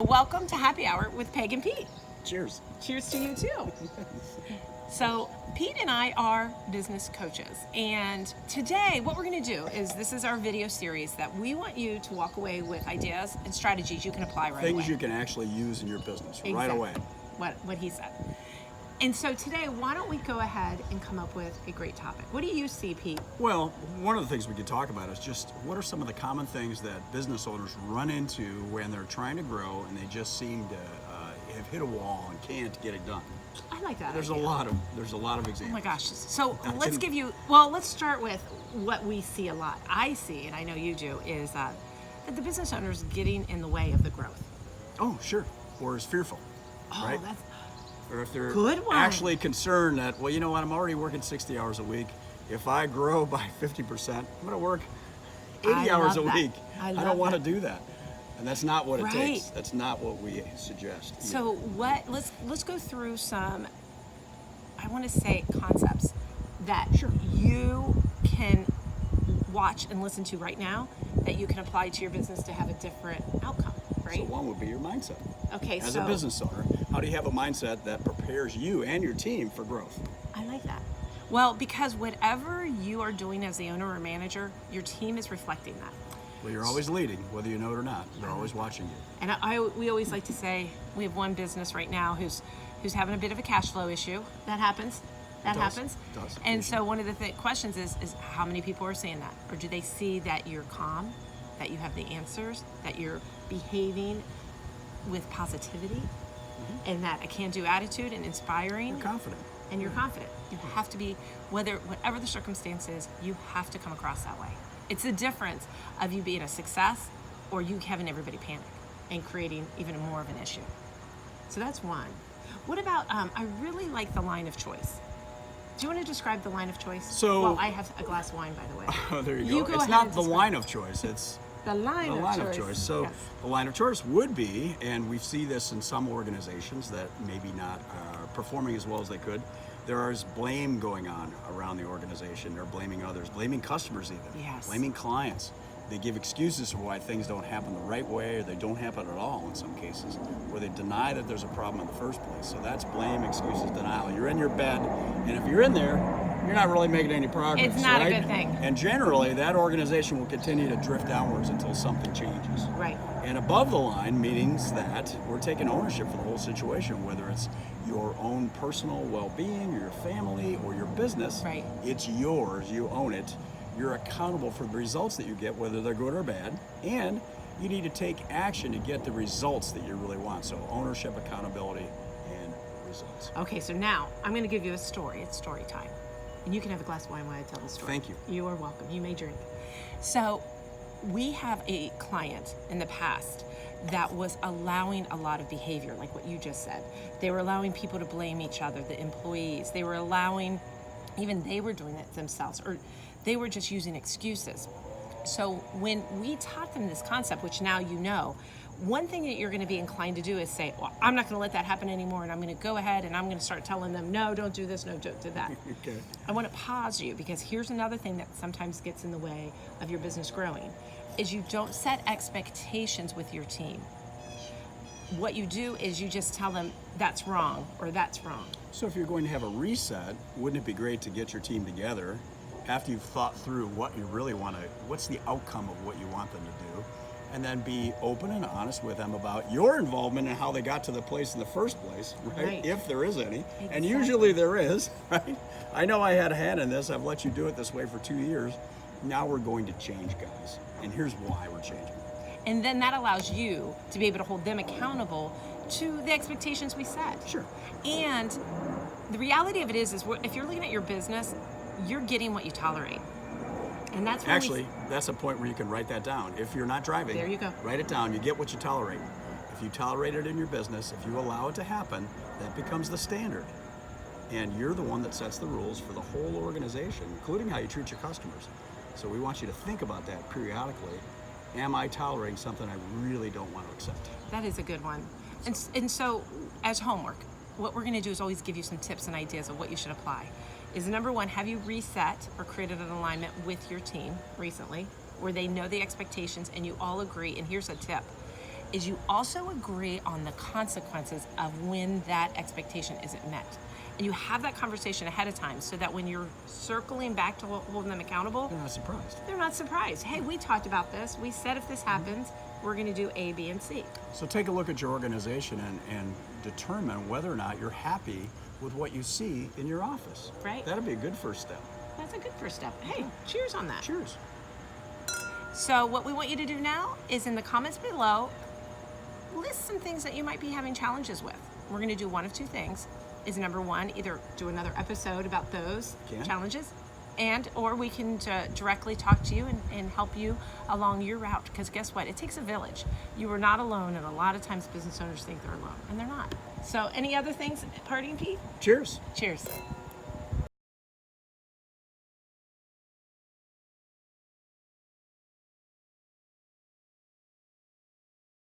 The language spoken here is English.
welcome to Happy Hour with Peg and Pete. Cheers. Cheers to you too. So Pete and I are business coaches, and today what we're going to do is, this is our video series that we want you to walk away with ideas and strategies you can apply right away. Things you can actually use in your business right Exactly. away. What he said. And so today, why don't we go ahead and come up with a great topic? What do you see, Pete? Well, one of the things we could talk about is just what are some of the common things that business owners run into when they're trying to grow and they just seem to have hit a wall and can't get it done. I like that. There's idea. a lot of examples. Oh my gosh. So let's can- give you, well, let's start with what we see a lot. I see, and I know you do, is that the business owner is getting in the way of the growth. Oh, sure. Or is fearful, Oh, right? that's, Or if they're Good one. actually concerned that, well, you know what, I'm already working 60 hours a week. If I grow by 50%, I'm going to work 80 I hours a love that. week. I I love don't want to that. do that. And that's not what it Right. takes. That's not what we suggest. so let's go through some, I want to say, concepts that you can watch and listen to right now that you can apply to your business to have a different outcome, right? So one would be your mindset. Okay, As so a business owner, how do you have a mindset that prepares you and your team for growth? I like that. Well, because whatever you are doing as the owner or manager, your team is reflecting that. Well, you're always leading, whether you know it or not. They're always watching you. And we always like to say, we have one business right now who's having a bit of a cash flow issue. That happens. That It does. happens. It does. And so one of the questions is how many people are seeing that? Or do they see that you're calm, that you have the answers, that you're behaving with positivity, and that a can-do attitude and inspiring? You're confident. And you're confident. You have to be, whatever the circumstance is, you have to come across that way. It's the difference of you being a success or you having everybody panic and creating even more of an issue. So that's one. What about, I really like the line of choice. Do you want to describe the line of choice? So- well, I have a glass of wine, by the way. Oh, there you go. You go It's ahead not and the describe. line of choice. It's The line, of choice. So Yes. the line of choice would be, and we see this in some organizations that maybe not are performing as well as they could, there is blame going on around the organization. They're blaming others, blaming customers even, Yes. blaming clients. They give excuses for why things don't happen the right way, or they don't happen at all in some cases, or they deny that there's a problem in the first place. So that's blame, excuses, denial. You're in your bed, and if you're in there, you're not really making any progress. It's not a right? good thing. And generally, that organization will continue to drift downwards until something changes. Right. And above the line means that we're taking ownership for the whole situation, whether it's your own personal well-being, your family, or your business. Right. It's yours. You own it. You're accountable for the results that you get, whether they're good or bad, and you need to take action to get the results that you really want. So ownership, accountability, and results. Okay, so now I'm going to give you a story. It's story time. And you can have a glass of wine while I tell the story. Thank you. You are welcome. You may drink. So we have a client in the past that was allowing a lot of behavior, like what you just said. They were allowing people to blame each other, the employees. They were allowing, even they were doing it themselves, or they were just using excuses. So when we taught them this concept, which now you know, one thing that you're going to be inclined to do is say, well, I'm not going to let that happen anymore, and I'm going to go ahead and I'm going to start telling them, no, don't do this, no, don't do that. Okay. I want to pause you, because here's another thing that sometimes gets in the way of your business growing, is you don't set expectations with your team. What you do is you just tell them that's wrong or that's wrong. So if you're going to have a reset, wouldn't it be great to get your team together after you've thought through what you really want to, what's the outcome of what you want them to do, and then be open and honest with them about your involvement and how they got to the place in the first place, right? Right. If there is any. And Exactly. usually there is, right? I know I had a hand in this. I've let you do it this way for 2 years. Now we're going to change, guys. And here's why we're changing. And then that allows you to be able to hold them accountable to the expectations we set. Sure. And the reality of it is if you're looking at your business, you're getting what you tolerate. And that's when Actually, that's a point where you can write that down. If you're not driving, There you go. Write it down. You get what you tolerate. If you tolerate it in your business, if you allow it to happen, that becomes the standard. And you're the one that sets the rules for the whole organization, including how you treat your customers. So we want you to think about that periodically. Am I tolerating something I really don't want to accept? That is a good one. And so as homework, what we're going to do is always give you some tips and ideas of what you should apply. Is number one, have you reset or created an alignment with your team recently where they know the expectations and you all agree? And here's a tip. is you also agree on the consequences of when that expectation isn't met. And you have that conversation ahead of time so that when you're circling back to holding them accountable, They're not surprised. they're not surprised. Hey, we talked about this. We said if this happens, we're going to do A, B, and C. So take a look at your organization and determine whether or not you're happy with what you see in your office. Right. That'd be a good first step. That's a good first step. Hey, cheers on that. Cheers. So what we want you to do now is in the comments below, list some things that you might be having challenges with. We're going to do one of two things. Is number one, either do another episode about those Can. challenges, or we can directly talk to you and help you along your route. Because guess what? It takes a village. You are not alone, and a lot of times business owners think they're alone, and they're not. So any other things, parting, Pete? Cheers. Cheers.